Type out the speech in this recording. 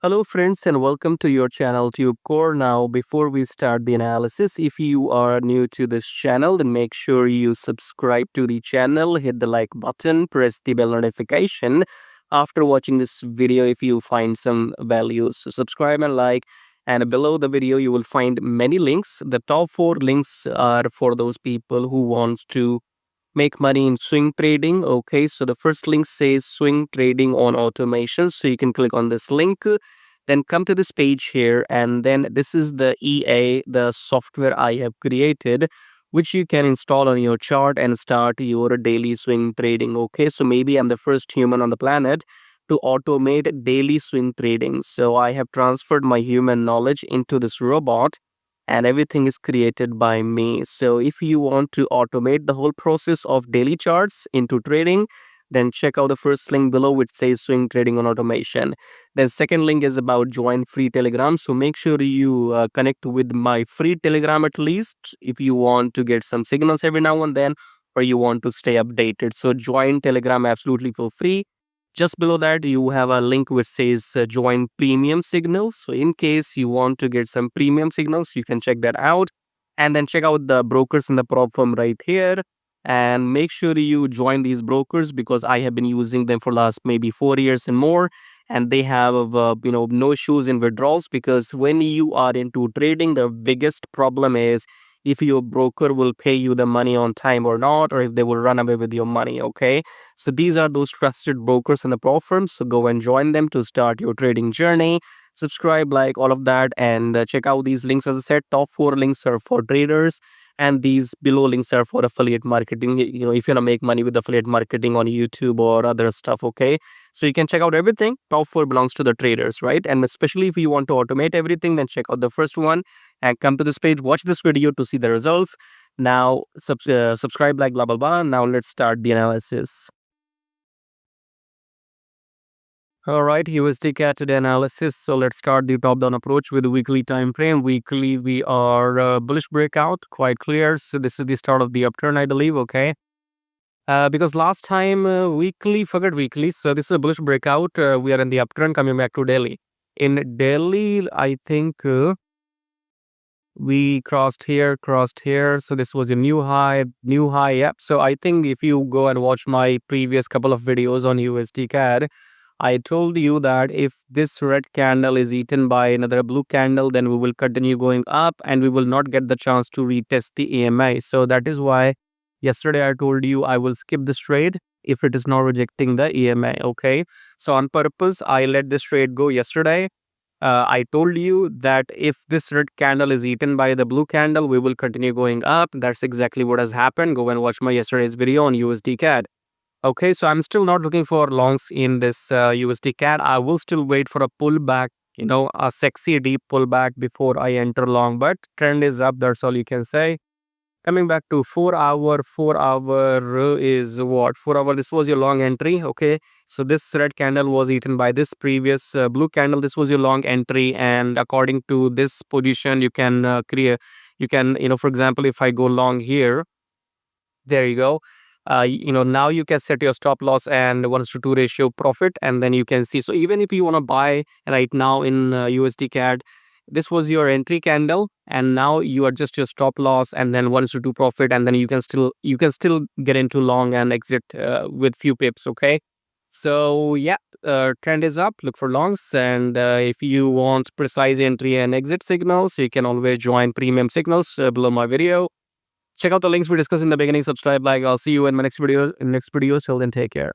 Hello friends and welcome to your channel TubeCore. Now before we start the analysis, if you are new to this channel, then make sure you subscribe to the channel, hit the like button, press the bell notification. After watching this video, if you find some values, so subscribe and like. And below the video, you will find many links. The top 4 links are for those people who wants to make money in swing trading. Okay, so the first link says swing trading on automation, so you can click on this link, then come to this page here, and then this is the the software I have created, which you can install on your chart and start your daily swing trading. Okay, so maybe I'm the first human on the planet to automate daily swing trading, so I have transferred my human knowledge into this robot, and everything is created by me. So if you want to automate the whole process of daily charts into trading, then check out the first link below which says swing trading on automation. Then second link is about join free Telegram. So make sure you connect with my free Telegram at least if you want to get some signals every now and then, or you want to stay updated. So join Telegram absolutely for free. Just below that, you have a link which says join premium signals. So in case you want to get some premium signals, you can check that out. And then check out the brokers in the prop firm right here. And make sure you join these brokers because I have been using them for last maybe 4 years and more. And they have, no issues in withdrawals, because when you are into trading, the biggest problem is if your broker will pay you the money on time or not, or if they will run away with your money. Okay, so these are those trusted brokers in the pro firms. So go and join them to start your trading journey. Subscribe, like all of that, and check out these links. As I said, top 4 links are for traders, and these below links are for affiliate marketing. If you want to make money with affiliate marketing on YouTube or other stuff. Okay, so you can check out everything. Top 4 belongs to the traders, right? And especially if you want to automate everything, then check out the first one and come to this page, watch this video to see the results. Now subscribe, like blah blah blah. Now let's start the analysis. All right, USDCAD today analysis. So let's start the top down approach with the weekly time frame. Weekly we are bullish breakout, quite clear. So this is the start of the upturn, I believe. Okay, because last time weekly, forget weekly. So this is a bullish breakout. We are in the upturn, coming back to Delhi. In Delhi, I think we crossed here, so this was a new high. Yep. So I think if you go and watch my previous couple of videos on USDCAD, I told you that if this red candle is eaten by another blue candle, then we will continue going up and we will not get the chance to retest the EMA. So that is why yesterday I told you I will skip this trade if it is not rejecting the EMA. Okay, so on purpose I let this trade go yesterday. I told you that if this red candle is eaten by the blue candle, we will continue going up. That's exactly what has happened. Go and watch my yesterday's video on USDCAD. Okay, so I'm still not looking for longs in this USDCAD. I will still wait for a pullback, a sexy deep pullback before I enter long. But trend is up. That's all you can say. Coming back to 4 hour, 4 hour is what? 4 hour, this was your long entry. Okay, so this red candle was eaten by this previous blue candle. This was your long entry, and according to this position, you can create, for example, if I go long here, there you go. Now you can set your stop loss and 1:2 ratio profit, and then you can see. So even if you want to buy right now in USDCAD, this was your entry candle, and now you adjust your stop loss and then 1:2 profit, and then you can still get into long and exit with few pips. Okay, so yeah, trend is up. Look for longs, and if you want precise entry and exit signals, you can always join premium signals below my video. Check out the links we discussed in the beginning. Subscribe, like. I'll see you in my next video. Till then, take care.